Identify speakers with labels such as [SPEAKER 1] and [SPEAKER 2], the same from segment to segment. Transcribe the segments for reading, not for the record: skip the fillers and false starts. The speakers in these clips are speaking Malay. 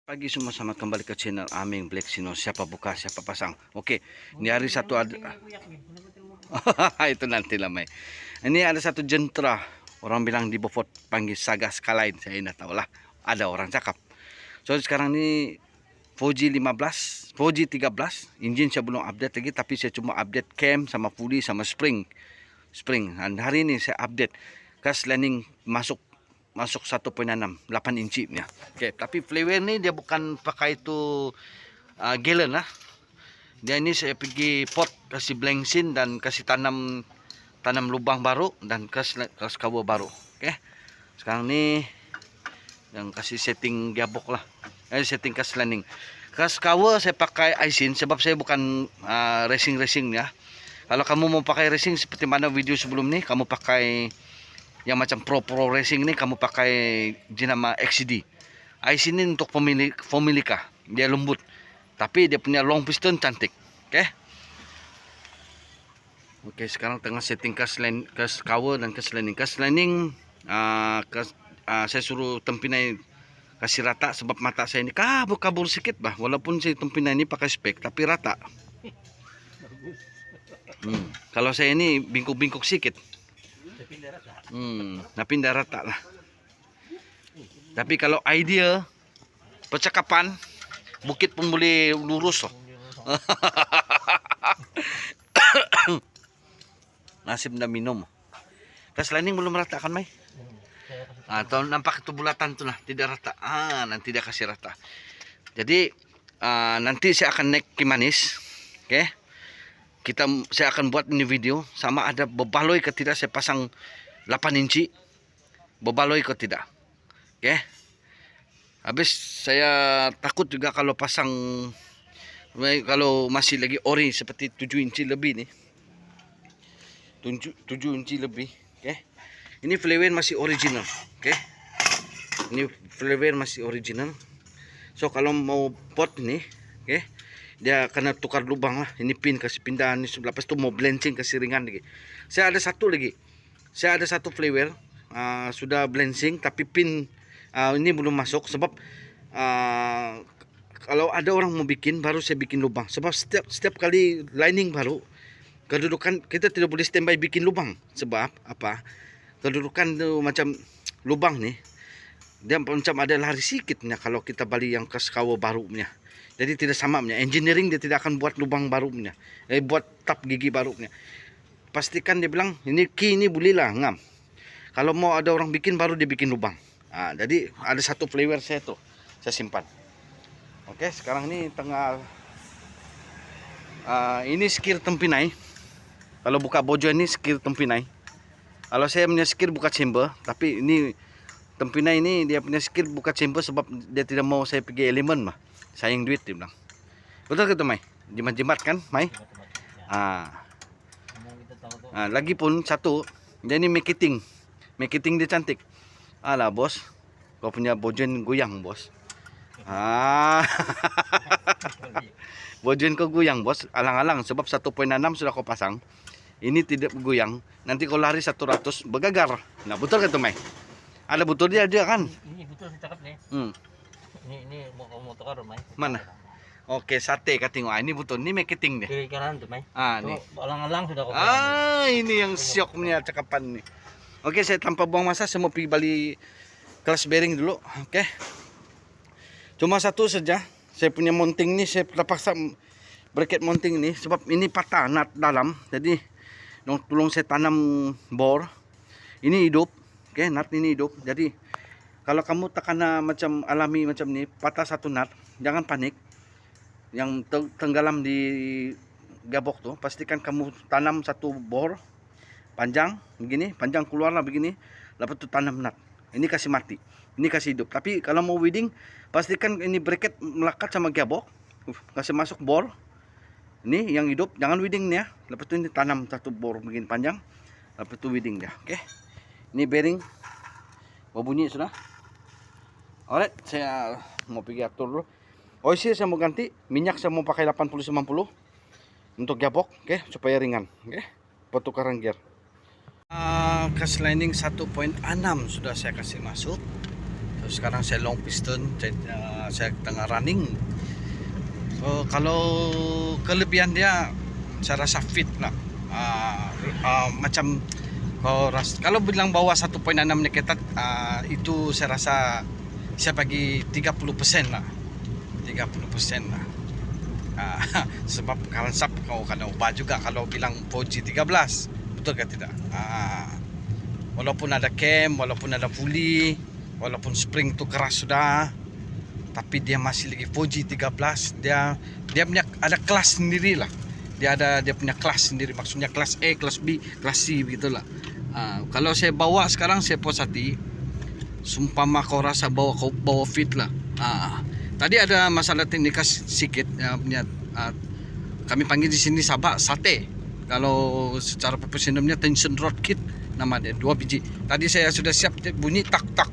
[SPEAKER 1] Pagi semua, selamat kembali ke channel Aming Black Sino. Siapa buka, siapa pasang. Oke, ini hari satu ada itu nanti lah, Mai. Ini ada satu jentera. Orang bilang di Beaufort panggil Saga Skyline. Saya tidak tahu lah. Ada orang cakap. So sekarang ini Fuji 15, Fuji 13. Engine saya belum update lagi, tapi saya cuma update cam sama pulley sama spring. Dan hari ini saya update gas landing masuk 1.6 8 inci ya. Oke, tapi flywheel ni dia bukan pakai itu gallon lah. Dia ini saya pergi pot, kasih blanking dan kasih tanam lubang baru dan kasih cover baru. Oke. Sekarang ni yang kasih setting gearbox lah. Setting gas landing. Gas cover saya pakai Aisin sebab saya bukan racing ya. Kalau kamu mau pakai racing seperti mana video sebelum ni, kamu pakai yang macam pro racing ini, kamu pakai jenama XCD. IC ini untuk Formilica, dia lembut, tapi dia punya long piston cantik. Oke, sekarang tengah setting gas cover dan gas landing. Saya suruh tempinai kasih rata sebab mata saya ini kabur sedikit bah, walaupun saya tempinai ini pakai spek tapi rata. Kalau saya ini bingkuk sedikit. Napindah rata lah. Tapi kalau idea percakapan, bukit pun boleh lurus loh. Nasib dah minum. Gas landing belum rata kan, Mai? Atau nampak itu bulatan tuh lah, tidak rata. Nanti dia kasih rata. Jadi nanti saya akan naik Kimanis. Oke. Saya akan buat ini video sama ada bebaloi ke tidak, saya pasang 8 inci bebaloi ke tidak. Oke. Habis saya takut juga kalau pasang, kalau masih lagi ori seperti 7 inci lebih nih. 7 inci lebih. Oke. Ini flywheel masih original. Oke. Ini flywheel masih original. So kalau mau pot nih, oke, dia kena tukar lubang lah. Ini pin kasih pindahan, lepas itu mau blanching kasih ringan lagi. Saya ada satu flywheel sudah blanching tapi pin ini belum masuk sebab kalau ada orang mau bikin baru saya bikin lubang. Sebab setiap kali lining baru, kedudukan kita tidak boleh standby bikin lubang. Sebab apa? Kedudukan itu macam lubang nih, dia macam ada lari sedikitnya kalau kita balik yang gas cover barunya. Jadi tidak sama punya. Engineering dia tidak akan buat lubang baru punya. Buat tap gigi baru punya. Pastikan dia bilang ini key ini bolehlah ngam. Kalau mau ada orang bikin baru dia bikin lubang. Jadi ada satu flywheel saya tuh, saya simpan. Oke, sekarang ini tengah ini skir tempinai. Kalau buka bojo ini skir tempinai. Kalau saya punya skir buka chamber, tapi ini tempinai ini dia punya skir buka chamber sebab dia tidak mau saya pergi elemen mah. Sayang duit dia bilang. Betul ke tuh, Mai? Jimat-jimat kan, Mai? Lagi pun satu, dia ini marketing dia cantik. Alah bos, kau punya bojen goyang bos. Bojen kau goyang bos, alang-alang sebab 1.6 sudah kau pasang. Ini tidak goyang, nanti kau lari 100 bergagar. Nah betul ke tuh, Mai? Ada betul dia kan?
[SPEAKER 2] Ini betul sih cakap nih. Ini mau tukar, Mai.
[SPEAKER 1] Mana? Oke, sate kating. Ini betul. Ini marketing deh.
[SPEAKER 2] Kiri kanan tuh, Mai.
[SPEAKER 1] Nih.
[SPEAKER 2] Alang-alang sudah kau.
[SPEAKER 1] Ini yang syoknya cakapan nih. Oke, saya tanpa buang masa saya mau pergi balik kelas bearing dulu. Oke. Cuma satu saja. Saya punya mounting nih, saya terpaksa bracket mounting ini sebab ini patah nut dalam. Jadi tolong saya tanam bor. Ini hidup. Oke, nut ini hidup. Jadi kalau kamu tekana macam alami macam ni, patah satu nut, jangan panik. Yang tenggelam di gabok tuh, pastikan kamu tanam satu bor panjang begini, panjang keluarlah begini, lepas itu tanam nut. Ini kasih mati, ini kasih hidup. Tapi kalau mau weeding, pastikan ini bracket melekat sama gabok, kasih masuk bor. Ini yang hidup, jangan weeding nih ya. Lepas itu ini tanam satu bor begini panjang, lepas itu weeding dia. Oke. Ini bearing, mau bunyi sudah. Alright, saya mau pergi atur dulu. Oil saya mau ganti, minyak saya mau pakai 80-90 untuk gabok, oke, supaya ringan, oke. Pertukaran gear. Gas landing 1.6 sudah saya kasih masuk. So sekarang saya long piston, saya tengah running. So kalau kelebihan dia saya rasa fit lah. Macam kalau bilang bawah 1.6 niketat, itu saya rasa saya bagi 30% lah. 30% lah. Sebab karansap kau kena ubah juga kalau bilang Fuji 13. Betul ke tidak? Walaupun ada cam, walaupun ada pulley, walaupun spring tu keras sudah, tapi dia masih lagi Fuji 13. Dia punya ada kelas sendiri lah. Dia punya kelas sendiri, maksudnya kelas A, kelas B, kelas C begitulah. Kalau saya bawa sekarang saya puas hati. Sumpama kau rasa bawa fit lah. Tadi ada masalah teknika sedikit, punya kami panggil di sini Sabak sate. Kalau secara profesionalnya tension rod kit nama dia, 2 biji. Tadi saya sudah siap bunyi tak tak.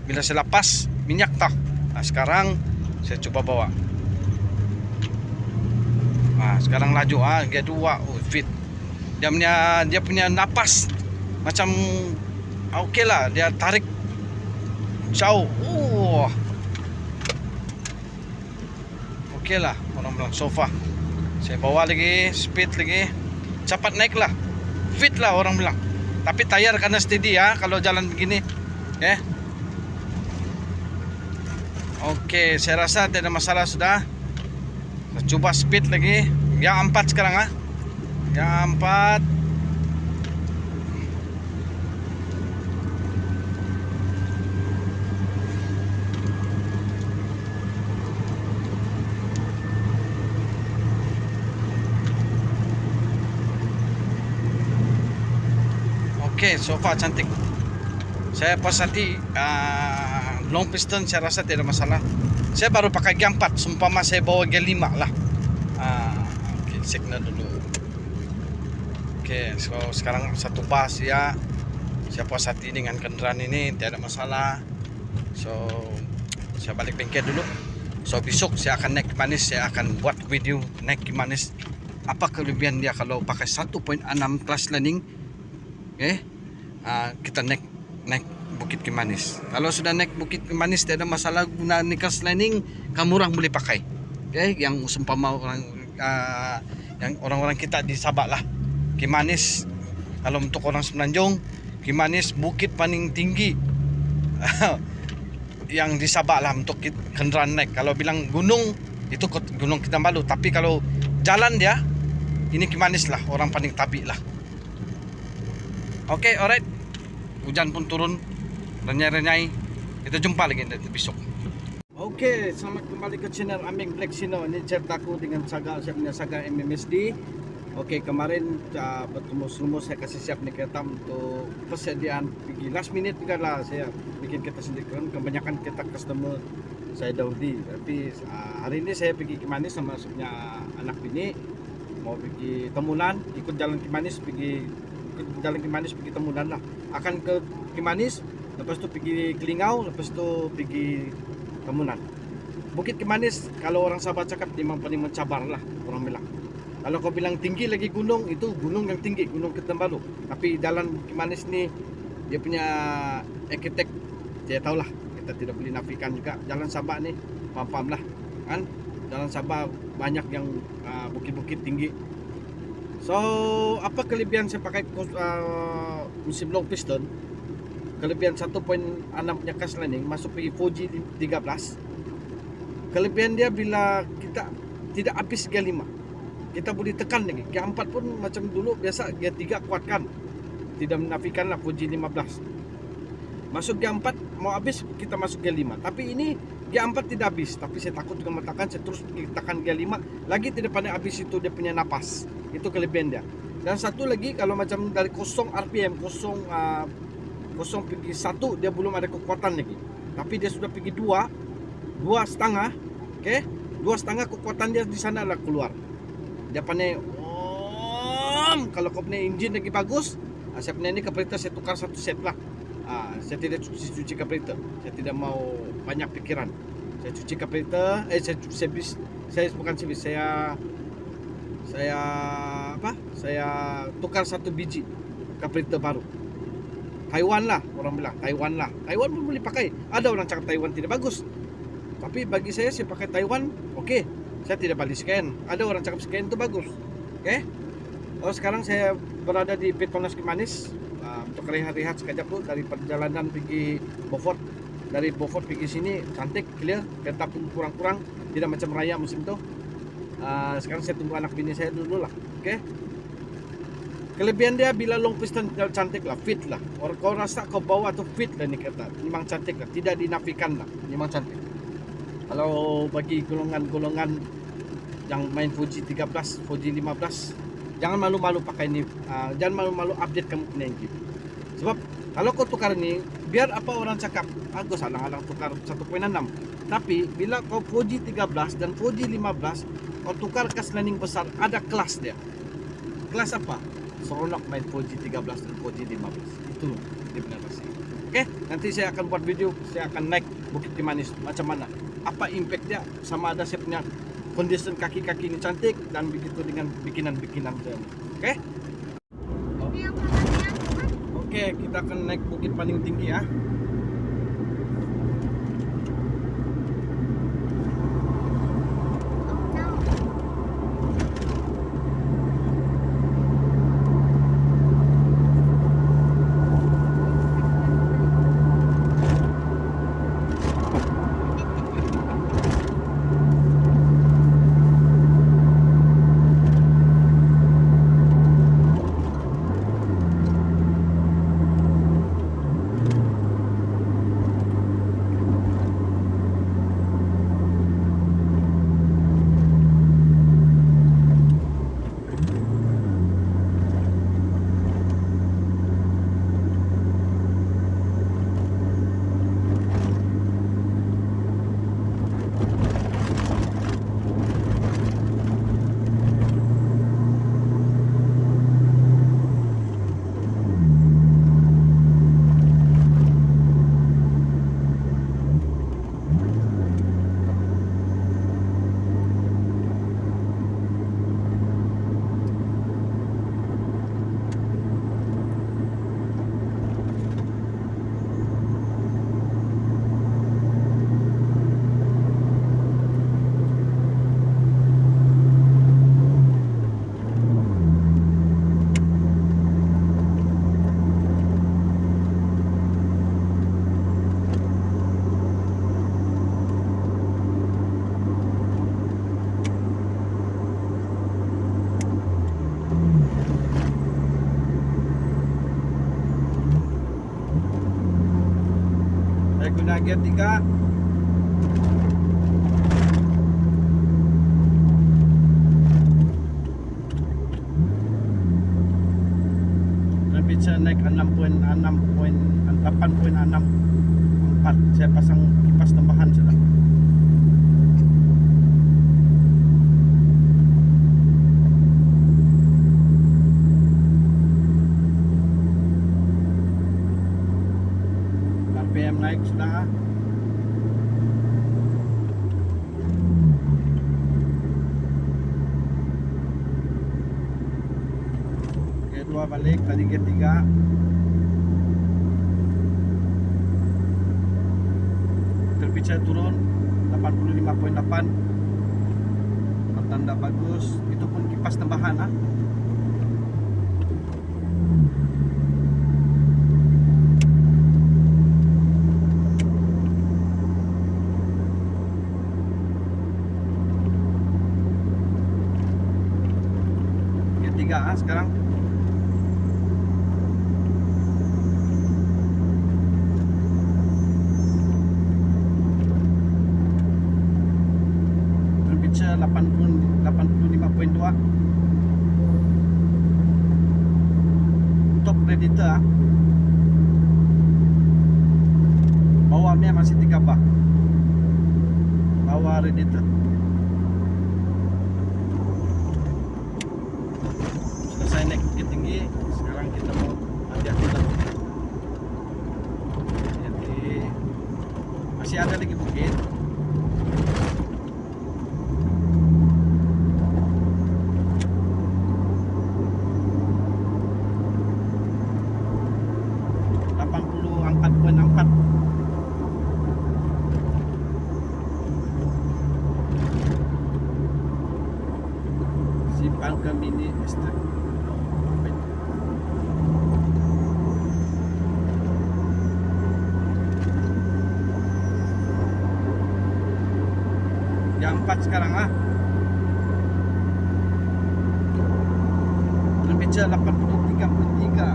[SPEAKER 1] Bila saya lepas minyak tak. Sekarang saya coba bawa. Sekarang laju G2 fit. Dia punya napas macam okey lah, dia tarik jauh. Okey lah, orang bilang sofa. Saya bawa lagi, speed lagi, cepat naik lah, fit lah orang bilang. Tapi tayar karena steady ya kalau jalan begini. Okey, saya rasa tidak ada masalah sudah. Saya coba speed lagi. Yang 4 sekarang Yang 4. Okey, sofa cantik. Saya pas hati long piston saya rasa tidak masalah. Saya baru pakai G4, sumpama saya bawa G5 lah. Okey, signal dulu. Okey, so sekarang satu bas ya. Saya puas hati dengan kendaraan ini, tidak ada masalah. So saya balik bengkel dulu. So besok saya akan naik Kimanis, saya akan buat video naik Kimanis. Apa kelebihan dia kalau pakai 1.6 kelas landing. Kita naik Bukit Kimanis. Kalau sudah naik Bukit Kimanis tidak ada masalah, guna kelas landing kamu orang boleh pakai. Yang seumpama yang orang-orang kita di Sabak lah. Kimanis, kalau untuk orang Semenanjung, Kimanis bukit paling tinggi yang di Sabak lah untuk kendaraan naik. Kalau bilang gunung, itu Gunung Kinabalu. Tapi kalau jalan dia, ini Kimanis lah, orang paling tabi lah. Oke, alright. Hujan pun turun, renyai-renyai. Kita jumpa lagi nanti besok. Oke, selamat kembali ke channel Aming Black Sino. Ini ceritaku dengan Saga, saya punya Saga MMSD. Oke, kemarin bertemu semua saya kasih siap nih kereta untuk persediaan pergi last minute juga lah, saya bikin kereta sendiri kan, kebanyakan kita customer saya Daudi. Tapi hari ini saya pergi Kimanis sama punya anak bini, mau pergi Temunan, ikut jalan Kimanis, pergi Temunan lah. Akan ke Kimanis, lepas tu pergi Kelingau, lepas tu pergi Temunan. Bukit Kimanis kalau orang Sabah cakap memang paling mencabar lah, orang bilang. Kalau kau bilang tinggi lagi gunung, itu gunung yang tinggi, Gunung Kinabalu. Tapi jalan Kimanis ni dia punya arkitek, saya tahulah, kita tidak boleh nafikan juga. Jalan Sabah ni paham lah kan, jalan Sabah banyak yang bukit-bukit tinggi. So apa kelebihan saya pakai musim long piston? Kelebihan 1.6 punya cast landing masuk pergi Fuji 13. Kelebihan dia bila kita tidak habis G5, kita boleh tekan lagi. G4 pun macam dulu biasa, G3 kuatkan, tidak menafikan lah Fuji 15. Masuk G4 mau habis, kita masuk G5. Tapi ini G4 tidak habis, tapi saya takut dengan mengatakan saya terus tekan G5 lagi, tidak pandai habis. Itu dia punya napas, itu kelebihan dia. Dan satu lagi, kalau macam dari 0 RPM, 0 pergi 1, dia belum ada kekuatan lagi. Tapi dia sudah pergi 2,5, okay? 2,5 kekuatan dia di sana lah keluar. Dia pandai. Kalau kau punya engine lagi bagus, saya punya ini carburetor saya tukar satu set lah. Saya tidak cuci carburetor, saya tidak mau banyak pikiran. Saya cuci carburetor, saya bukan servis, saya tukar 1 biji carburetor baru. Taiwan lah, orang bilang Taiwan lah. Taiwan pun boleh pakai. Ada orang cakap Taiwan tidak bagus. Tapi bagi saya pakai Taiwan, oke. Saya tidak balik scan. Ada orang cakap scan itu bagus. Oke. Oh, sekarang saya berada di Petronas Kimanis untuk rehat-rehat sekejap tuh dari perjalanan pergi Beaufort. Dari Beaufort pergi sini cantik, clear, kereta pun kurang-kurang, tidak macam raya musim tuh. Sekarang saya tunggu anak bini saya dulu lah. Oke. Kelebihan dia bila long piston cantik lah, fit lah. Orang kau rasa kau bawa tuh fit lah ni kereta. Memang cantik lah, tidak dinafikan lah. Memang cantik. Kalau bagi golongan-golongan yang main Fuji 13, Fuji 15, jangan malu-malu pakai ini. Jangan malu-malu update kamu punya engine. Sebab kalau kau tukar ini, biar apa orang cakap, aku salah-salah tukar 1.6. Tapi bila kau Fuji 13 dan Fuji 15, kau tukar ke sliding besar, ada kelas dia. Kelas apa? Seronok main Fuji 13 dan Fuji 15. Itu dia benar pasti. Oke, nanti saya akan buat video, saya akan naik Bukit Kimanis macam mana. Apa impact dia, sama ada saya punya condition kaki-kaki ini cantik dan begitu dengan bikinan-bikinan dia. Oke? Oke, kita akan naik bukit paling tinggi ya. Guna gear 3. Bisa naik 8.64. Saya pasang kipas tambahan sudah. RPM naik sudah. Gear 2 balik, tadi gear 3. Terbicara turun 85.8. Pertanda bagus. Itu pun kipas tambahan ah. Sekarang berbicara 85.2. Top Predator bawahnya masih 3 bak bawah Predator. Selesai naik bukit tinggi, sekarang kita mau hati-hati lah. Jadi masih ada lagi bukit. ke mini estate. Yang 4 sekarang ah. Temperature 83.3.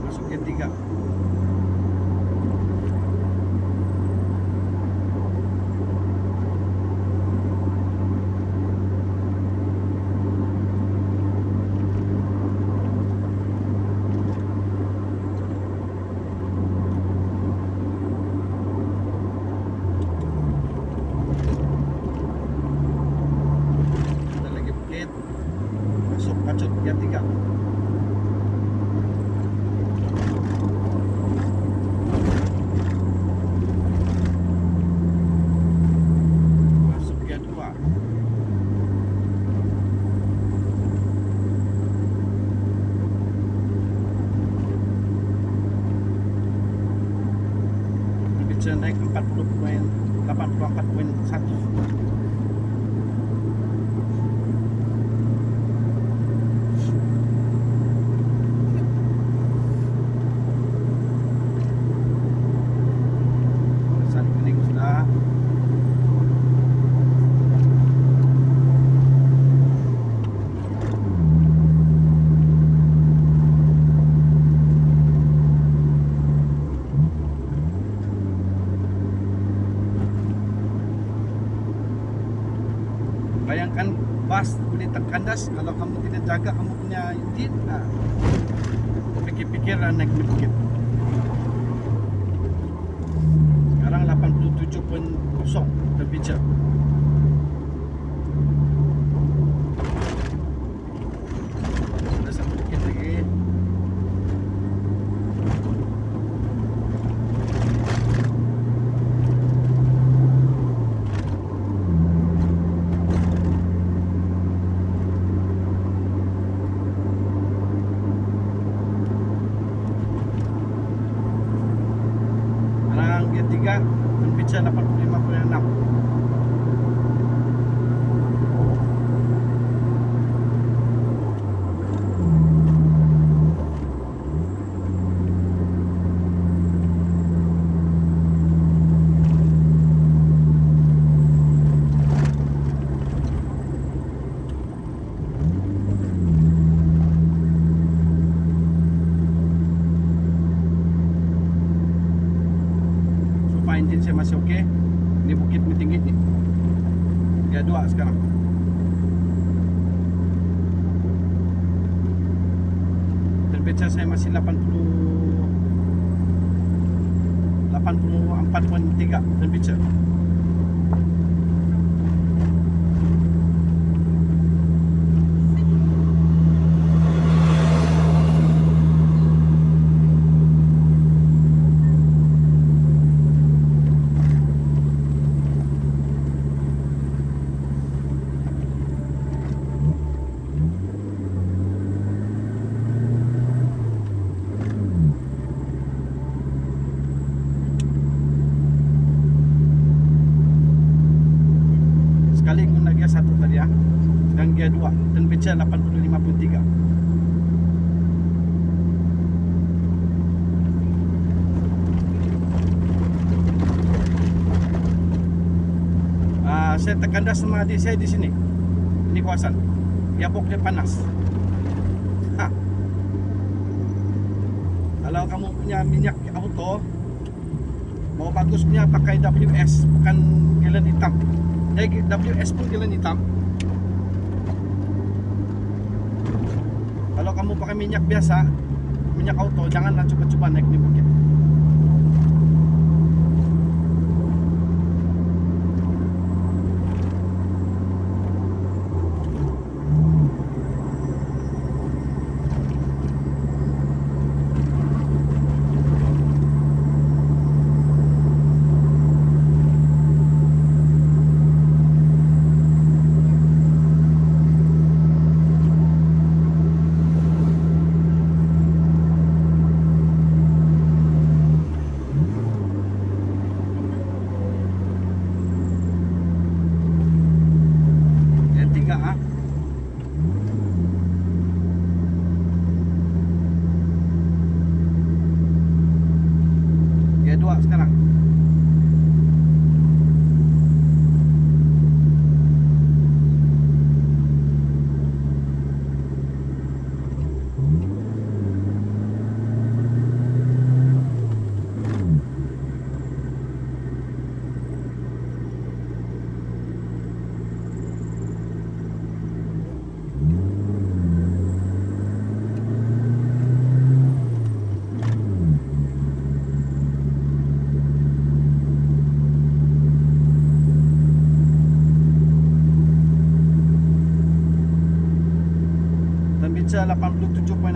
[SPEAKER 1] Masuk ke 3. Ada lagi bukit. Masuk pacut yang 3. Masuk yang 2. Temperature naik 84.1. Alasan kuning sudah. Bayangkan bas boleh terkandas kalau kamu tidak jaga kamu punya engine. Pikir-pikir naik di bukit. Sekarang 87.0 temperature. Ada satu bukit lagi. Sekarang dia 3 temperature 85.6. Engine saya masih okey. Ini bukit ni tinggi ni. Dia 2 sekarang. Temperature saya masih 84.3 temperature. Sekali guna gear 1 tadi ya. Dan gear 2 temperature 85.3. Saya terkandas sama adik saya di sini. Ini kawasan. Yabok dia panas. Kalau kamu punya minyak auto, mau bagus punya pakai WS, bukan gallon hitam. WS pun gallon hitam. Kalau kamu pakai minyak biasa, minyak auto, janganlah coba-coba naik di bukit.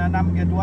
[SPEAKER 1] 6 G2.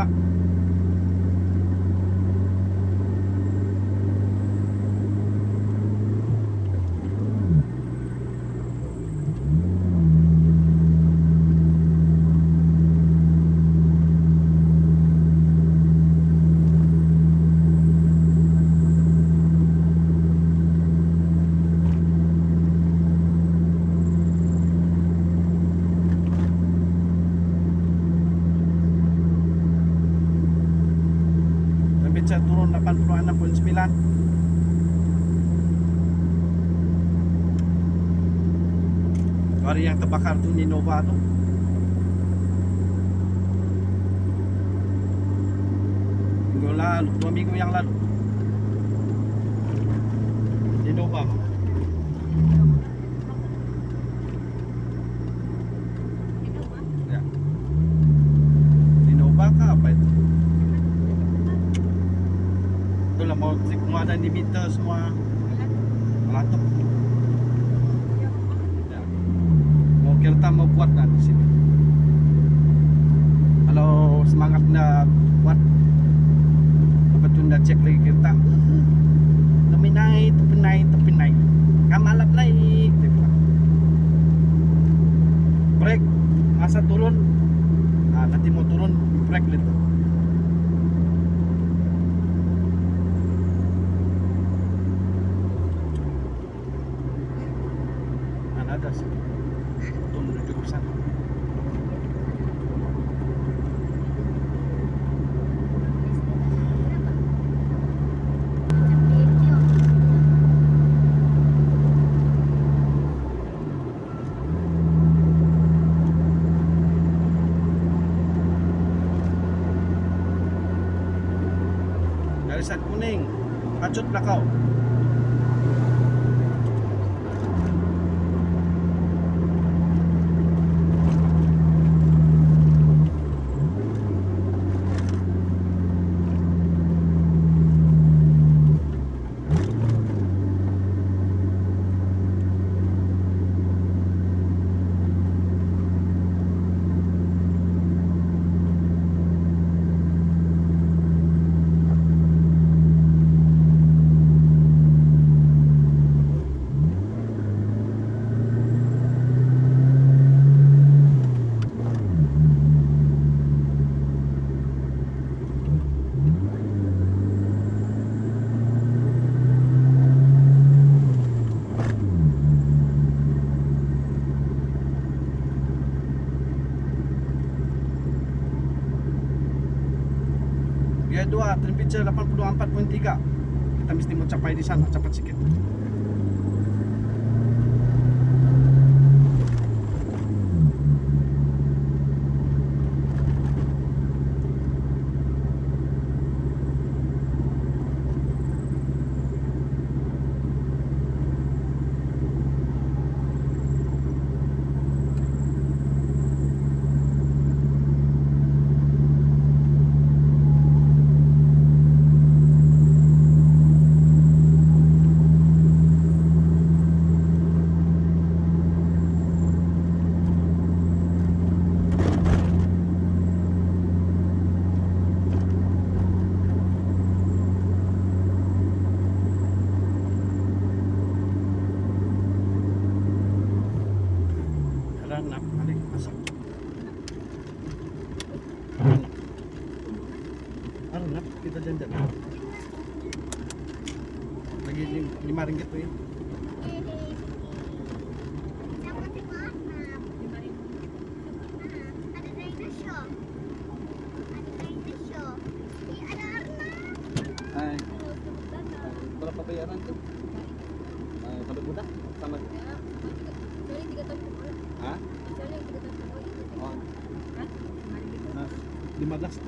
[SPEAKER 1] Temperature turun 86.9. Hari yang terbakar tuh Ninova tuh. Minggu lalu, 2 minggu yang lalu. Ninova. Ya. Ninova kah apa itu? Itulah mau ada limiter semua. Melatuk. Ya. Mau kita mau buat dah di sini. Kalau semangat nak buat apa tu nak cek lagi kita. Tepi naik. Kamalap naik. Dia bilang. Brake masa turun. Nah, nanti mau turun brake gitu. Ada sih untuk menuju ke sana. Garisan kuning, kacut belakau. Dia 2 temperature 84.3. Kita mesti mau capai di sana cepat sikit. Arnab kita janjian lagi 5 ringgit tuh ya. Hai. Berapa bayaran tuh? Pada budak sama
[SPEAKER 3] Dari 3 tahun kemarin.
[SPEAKER 1] Hah?
[SPEAKER 3] Dari 3 tahun kemarin.
[SPEAKER 1] Oh,
[SPEAKER 3] Hah?
[SPEAKER 1] nah, 15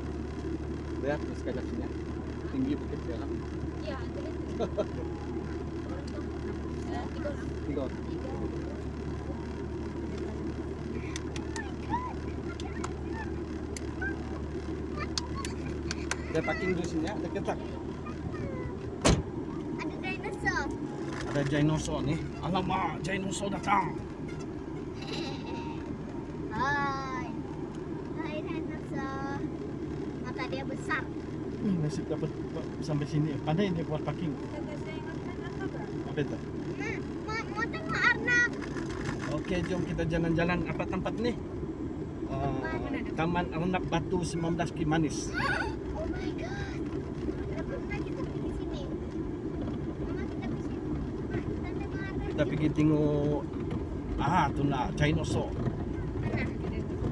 [SPEAKER 1] lihat eskalatornya tinggi bukit jalan.
[SPEAKER 3] Iya, itu lihat. Orang tuh. 3 orang.
[SPEAKER 1] 3 orang.
[SPEAKER 3] 3.
[SPEAKER 1] Saya parking di sini ya, dekat tak?
[SPEAKER 3] Ada dinosaur.
[SPEAKER 1] Ada dinosaur nih. Alamak, dinosaur datang.
[SPEAKER 3] Hai. Hai dinosaur.
[SPEAKER 1] nasib dapat sampai sini. Pandai dia buat parking. Apa itu?
[SPEAKER 3] Mau tengok Arnab.
[SPEAKER 1] Oke, jom kita jalan-jalan. Apa tempat nih? Taman Arnab Batu 19 Kimanis.
[SPEAKER 3] Oh my god. Kenapa kita pergi sini? Mama kita pergi sini. Mama, kita tengok Arnab.
[SPEAKER 1] Kita pergi tengok tu nak dinosaur.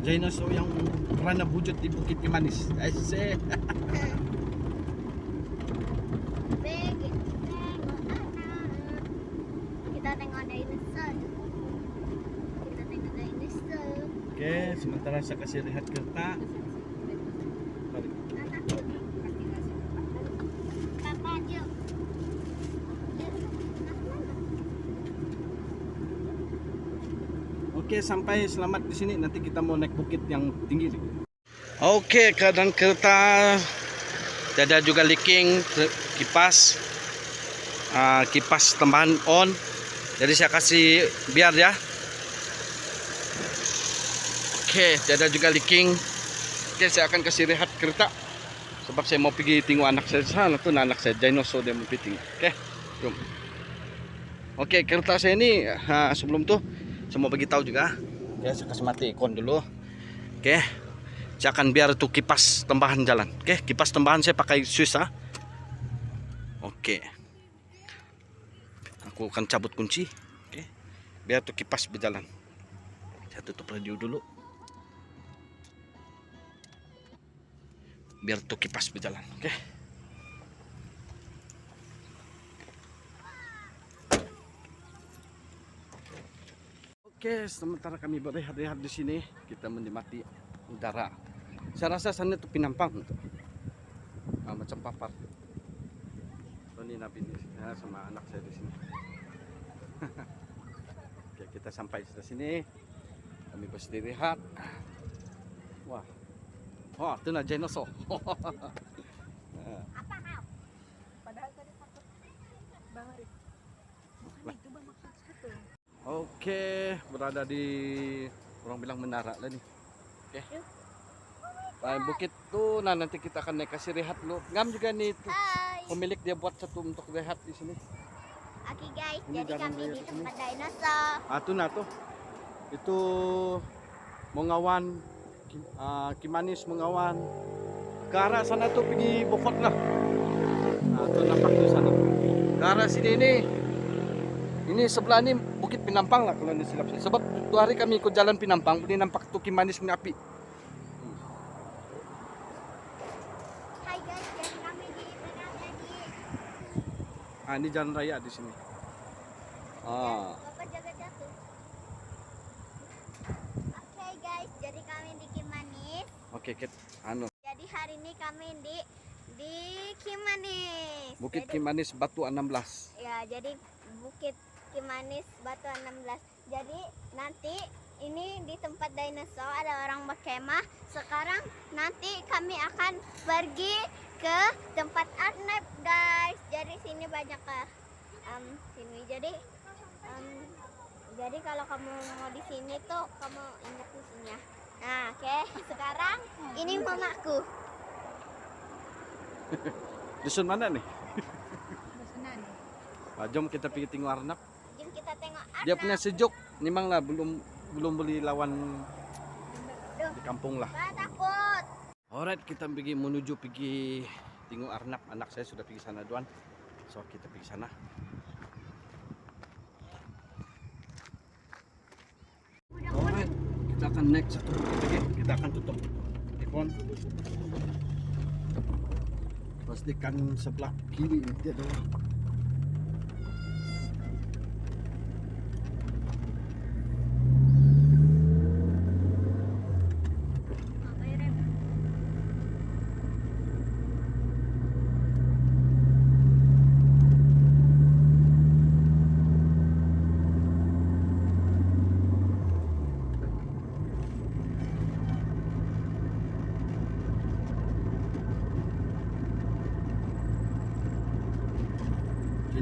[SPEAKER 1] Dinosaur yang pernah wujud di Bukit Kimanis. Asyik.
[SPEAKER 3] Kita tengok dinosaur.
[SPEAKER 1] Oke, sementara saya kasih lihat kereta. Mari.
[SPEAKER 3] Papa, jom.
[SPEAKER 1] Oke, sampai selamat di sini. Nanti kita mau naik bukit yang tinggi. Oke, keadaan kereta ada juga leaking kipas. Kipas tambahan on. Jadi saya kasih biar ya. Oke, ada juga leaking. Oke, saya akan kasih rehat kereta. Sebab saya mau pergi tengok anak saya sana tuh, anak saya dinosaur dia mau pergi. Oke, jom. Oke, kereta saya ini sebelum tuh saya mau bagi tahu juga. Oke, saya kasih mati ikon dulu. Oke, saya akan biar tuh kipas tambahan jalan. Oke, kipas tambahan saya pakai Swiss. Oke, aku akan cabut kunci. Oke, biar tuh kipas berjalan. Saya tutup radio dulu. Biar tuh kipas berjalan. Oke. Oke, sementara kami berehat-rehat di sini, kita menikmati udara. Saya rasa sana tuh Pinampang tuh. Macam papar. Ini Nabi ya, sama anak saya di sini. Oke, kita sampai di sini. Kami beristirahat. Wah. Wah, itu nak dinosaur.
[SPEAKER 3] Apa kau? Padahal tadi takut Bang Arif. Bukan itu Bang maksud satu.
[SPEAKER 1] Oke, berada di orang bilang menara lah nih. Oke. Bukit tuh, nah nanti kita akan naik kasih rehat dulu. Ngam juga nih tuh.
[SPEAKER 3] Hai.
[SPEAKER 1] Pemilik dia buat satu untuk rehat di sini.
[SPEAKER 3] Oke guys,
[SPEAKER 1] Ini
[SPEAKER 3] jadi
[SPEAKER 1] jalan
[SPEAKER 3] kami
[SPEAKER 1] raya
[SPEAKER 3] di
[SPEAKER 1] ke
[SPEAKER 3] tempat dinosaur.
[SPEAKER 1] Tuh nah tuh. Itu Mongawan, Kimanis Mongawan. Ke arah sana tuh pergi Bokot lah. Tuh nampak di sana. Ke arah sini ini sebelah ini Bukit Pinampang lah kalau tidak silap saya. Sebab tuh hari kami ikut jalan Pinampang, ini nampak tuh Kimanis punya api.
[SPEAKER 3] Hai guys, jadi kami di berada di.
[SPEAKER 1] Ini jalan raya di sini.
[SPEAKER 3] Bapak jaga jatuh. Oke guys, jadi kami di Kimanis.
[SPEAKER 1] Oke,
[SPEAKER 3] Jadi hari ini kami di Kimanis.
[SPEAKER 1] Bukit
[SPEAKER 3] Jadi,
[SPEAKER 1] Kimanis Batu 16.
[SPEAKER 3] ya, jadi Bukit Kimanis Batu 16. Jadi nanti ini di tempat dinosaur ada orang berkemah. Sekarang nanti kami akan pergi ke tempat Arnab guys. Jadi sini banyak sini. Jadi kalau kamu mau di sini tuh kamu ingat musuhnya. Nah, oke. Sekarang ini mamaku.
[SPEAKER 1] Dusun mana nih? Jom kita pergi tengok Arnab.
[SPEAKER 3] Jom kita tengok Arnab.
[SPEAKER 1] Dia punya sejuk. Memang lah belum beli lawan di kampung lah.
[SPEAKER 3] Wah, takut.
[SPEAKER 1] Alright, kita menuju tengok Arnab. Anak saya sudah pergi sana duluan. So kita pergi sana. Alright, kita akan naik satu bukit lagi. Kita akan tutup ikon. Pastikan sebelah kiri ini adalah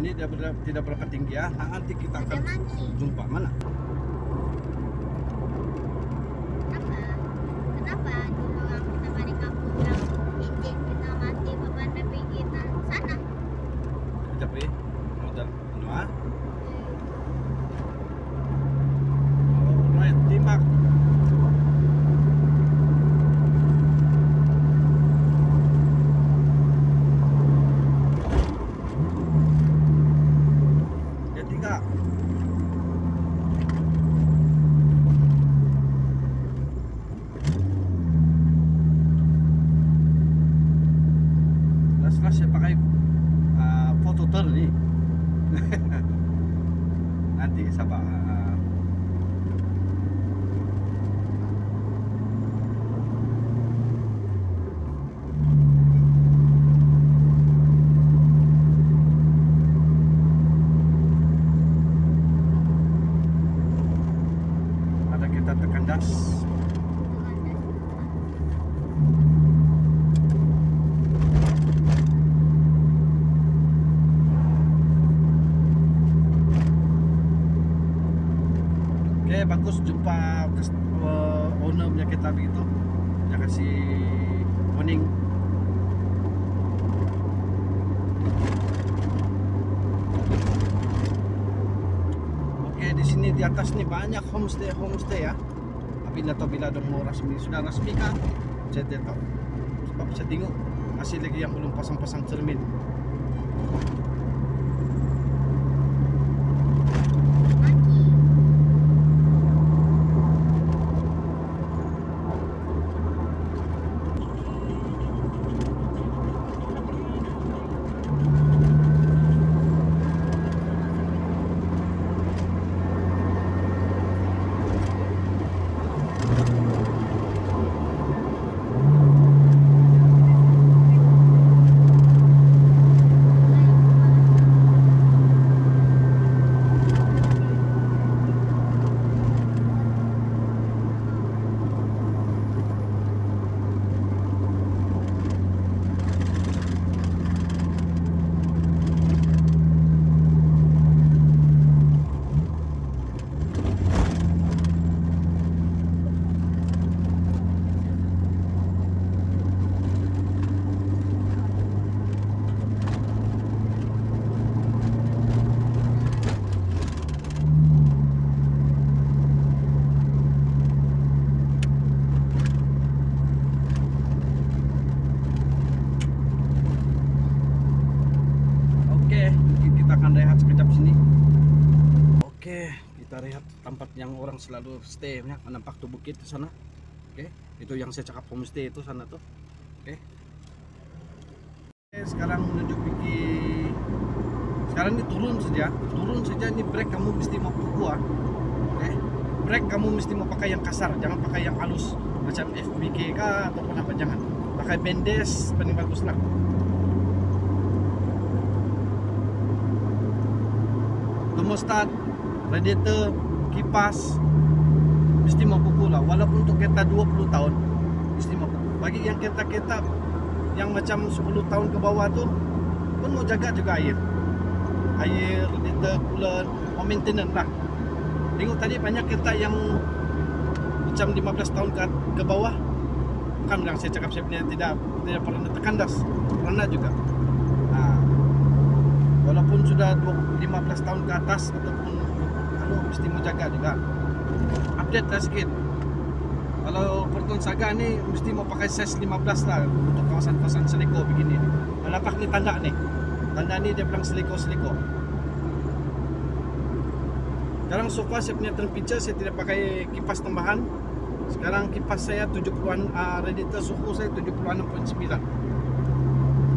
[SPEAKER 1] ini dia tidak berapa tinggi ya. Nanti kita akan
[SPEAKER 3] Ada monkey.
[SPEAKER 1] jumpa mana.
[SPEAKER 3] Kenapa? Kenapa dulu orang kita balik kampung bilang izin kita mati beban
[SPEAKER 1] lah saya pakai foto turn nih. Nanti sabar. Ada kita tekan das. Oke, bagus jumpa owner punya kereta begitu. Dia kasih warning. Oke, di sini di atas nih banyak homestay ya. Tapi nggak tahu bila ada mau resmi, sudah resmi kah? Saya tidak tahu. Sebab saya tengok masih lagi yang belum pasang-pasang cermin. Kita akan rehat sekejap sini. Oke, kita rehat tempat yang orang selalu stay ya. Nampak tuh bukit di sana. Oke, itu yang saya cakap homestay itu sana tuh. Oke. Sekarang menuju pergi. Sekarang ini turun saja ini brake kamu mesti mau kuat. Oke. Brake kamu mesti mau pakai yang kasar, jangan pakai yang halus macam FBK kah ataupun apa, jangan. Pakai Bendes paling bagus lah. Thermostat, radiator, kipas mesti mau pukul lah. Walaupun untuk kereta 20 tahun mesti mau pukul. Bagi yang kereta-kereta yang macam 10 tahun ke bawah tuh pun mau jaga juga air, radiator, coolant, mau maintenance lah. Tengok tadi banyak kereta yang macam 15 tahun ke bawah. Bukan bilang saya cakap saya punya tidak pernah tekan das, pernah juga. Walaupun sudah 15 tahun ke atas ataupun mesti mau jaga juga. Update lah sikit. Kalau Porton Saga ni mesti mau pakai size 15 lah untuk kawasan-kawasan Seleko begini. Nampak ni tanda ni. Tanda ni dia bilang Seleko. Sekarang so far saya punya temperature saya tidak pakai kipas tambahan. Sekarang kipas saya 70-an, radiator suhu saya 76.9.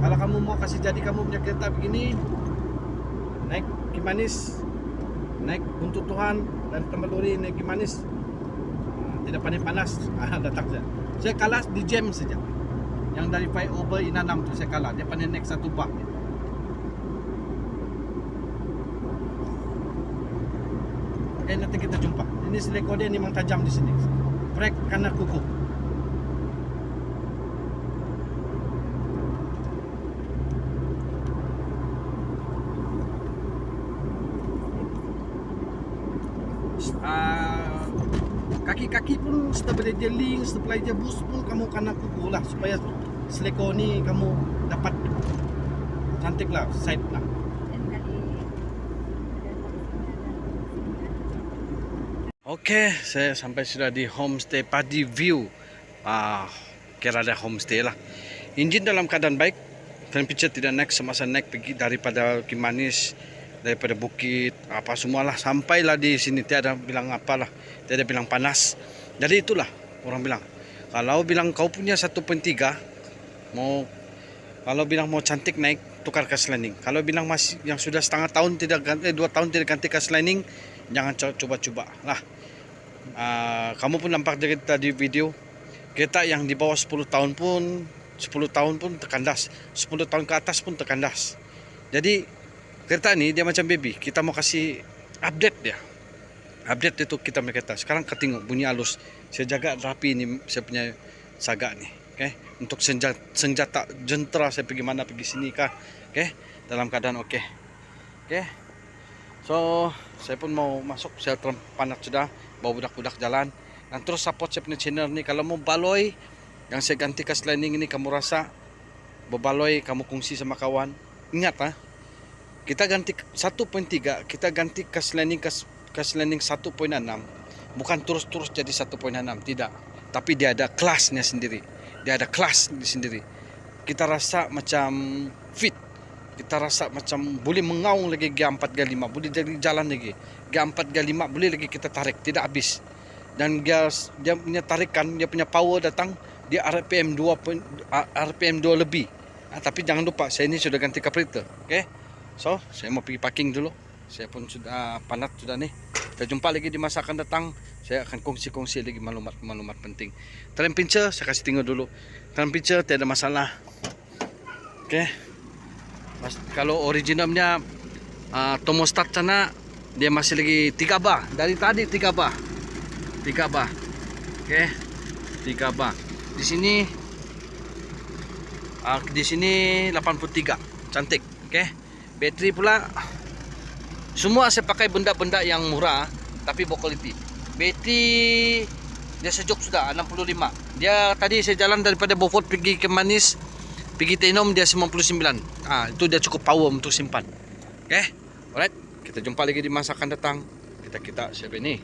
[SPEAKER 1] Kalau kamu mau kasih jadi kamu punya kereta begini, naik Kimanis, naik untuk Tuhan dari Tambah Lori naik Kimanis, tidak panas, datang saja. Saya kalah di jam saja. Yang dari flyover Inanam tu saya kalah, dia pandai naik satu bak. Oke, nanti kita jumpa. Ini Seleko dia memang tajam di sini. Brake karena kuku. Kaki-kaki pun setelah dia link, setelah dia boost pun kamu kena kuku lah supaya Seleko ni kamu dapat cantik lah, side lah. Oke, saya sampai sudah di homestay Padi View. Kira ada homestay lah. Engine dalam keadaan baik, temperature tidak naik semasa naik pergi daripada Kimanis, daripada bukit, apa semualah sampailah di sini. Tiada bilang apalah, tiada bilang panas. Jadi itulah orang bilang. Kalau bilang kau punya 1.3 mau Kalau bilang mau cantik naik, tukar gas lining. Kalau bilang masih yang sudah setengah tahun tidak ganti, 2 tahun tidak ganti gas lining, jangan coba-coba lah. Kamu pun nampak dari tadi video, kereta yang di bawah 10 tahun pun terkandas, 10 tahun ke atas pun terkandas. Jadi kereta ini dia macam baby, kita mau kasih update dia. Update itu kita kereta. Sekarang ketinggung bunyi halus. Saya jaga rapi ini saya punya saga nih. Oke, untuk senjata jentera saya pergi mana pergi sini kah. Oke, dalam keadaan oke. Oke. So, saya pun mau masuk, saya panat sudah, bawa budak-budak jalan. Dan terus support saya punya channel nih. Kalau mau baloi yang saya ganti gas lining ini kamu rasa berbaloi, kamu kongsi sama kawan. Ingat kita ganti 1.3, kita ganti gas lining 1.6. Bukan terus-terus jadi 1.6, tidak. Tapi dia ada kelasnya sendiri. Dia ada kelas sendiri. Kita rasa macam fit. Kita rasa macam boleh mengaung lagi G4 G5, boleh jadi jalan lagi. G4 G5 boleh lagi kita tarik, tidak habis. Dan dia punya tarikan, dia punya power datang dia RPM 2 lebih. Tapi jangan lupa saya ini sudah ganti carburetor. Oke. So, saya mau pergi parking dulu. Saya pun sudah panat sudah nih. Kita jumpa lagi di masa akan datang. Saya akan kongsi lagi maklumat penting. Tram pincer saya kasih tengok dulu. Tram pincer tidak ada masalah. Oke. Kalau originalnya thermostat sana dia masih lagi 3 bar. Dari tadi 3 bar. 3 bar. Oke. 3 bar. Di sini 83. Cantik. Oke. Bateri pula semua saya pakai benda-benda yang murah tapi berkualiti. Bateri dia sejuk sudah 65. Dia tadi saya jalan daripada Beaufort pergi ke Manis, pergi Tenom dia 99. Itu dia cukup power untuk simpan. Oke. Alright, kita jumpa lagi di masa akan datang. Kita siap ini.